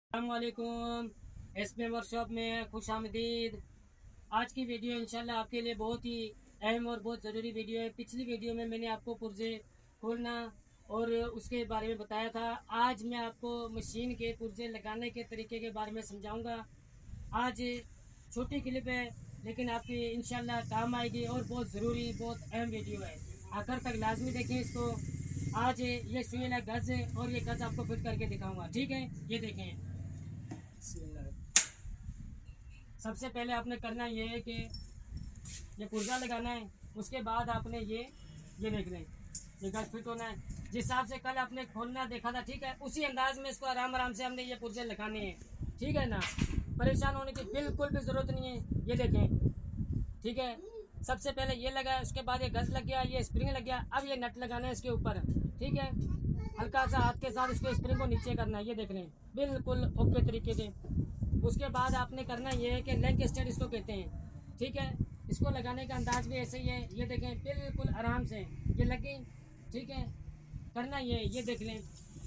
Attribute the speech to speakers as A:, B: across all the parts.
A: अस्सलामुअलैकुम। SP workshop में खुश आमदीद। आज की वीडियो इंशाल्लाह आपके लिए बहुत ही अहम और बहुत ज़रूरी वीडियो है। पिछली वीडियो में मैंने आपको पुर्जे खोलना और उसके बारे में बताया था। आज मैं आपको मशीन के पुर्जे लगाने के तरीके के बारे में समझाऊंगा। आज छोटी क्लिप है लेकिन आपकी इंशाल्लाह काम आएगी और बहुत ज़रूरी बहुत अहम वीडियो है। आखिर तक लाजमी देखें इसको। आज ये सुई है गज़ और ये गज़ आपको फिट करके दिखाऊंगा, ठीक है। ये देखें, सबसे पहले आपने करना ये है कि ये पुर्जा लगाना है। उसके बाद आपने ये देख लें, ये गज फिट होना है। जिस हिसाब से कल आपने खोलना देखा था, ठीक है, उसी अंदाज में इसको आराम आराम से हमने ये पुर्जे लगाने हैं, ठीक है ना। परेशान होने की बिल्कुल भी ज़रूरत नहीं है। ये देखें, ठीक है। सबसे पहले ये लगा है, उसके बाद ये गज लग गया, ये स्प्रिंग लग गया। अब ये नट लगाना है इसके ऊपर, ठीक है। हल्का सा हाथ के साथ इसको स्प्रिंग को नीचे करना है। ये देख लें, बिल्कुल ओके तरीके से। उसके बाद आपने करना ये है कि लेग स्टेट इसको कहते हैं, ठीक है। इसको लगाने का अंदाज भी ऐसे ही है। ये देखें, बिल्कुल आराम से ये लगे, ठीक है। करना ये देख लें।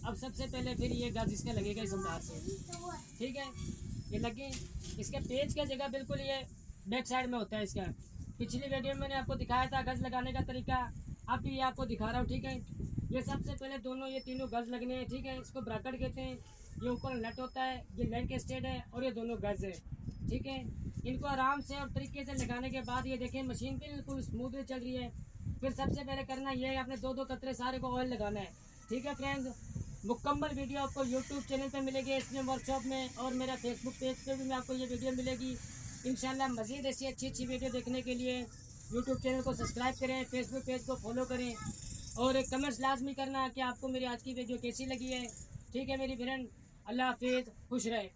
A: अब सबसे पहले फिर ये गज इसका लगेगा इस अंदाज से, ठीक है। ये लगे, इसके पेज का जगह बिल्कुल ये बैक साइड में होता है इसका। पिछली वीडियो में मैंने आपको दिखाया था गज लगाने का तरीका, अब भी ये आपको दिखा रहा हूँ, ठीक है। ये सबसे पहले दोनों ये तीनों गज लगने हैं, ठीक है। इसको ब्रैकेट कहते हैं। ये ऊपर नट होता है, ये लेग स्टेड है और ये दोनों गज है, ठीक है। इनको आराम से और तरीके से लगाने के बाद ये देखें मशीन बिल्कुल स्मूथली चल रही है। फिर सबसे पहले करना ये है, आपने दो दो कतरे सारे को ऑयल लगाना है, ठीक है फ्रेंड्स। मुकम्मल वीडियो आपको यूट्यूब चैनल पे मिलेगी इसमें वर्कशॉप में, और मेरा फेसबुक पेज पे भी मैं आपको ये वीडियो मिलेगी इंशाल्लाह। मज़ीद ऐसी अच्छी अच्छी वीडियो देखने के लिए यूट्यूब चैनल को सब्सक्राइब करें, फेसबुक पेज को फॉलो करें और कमेंट्स लाजमी करना कि आपको मेरी आज की वीडियो कैसी लगी है, ठीक है मेरी फ्रेंड। अल्लाह हाफिज़, खुश रहे।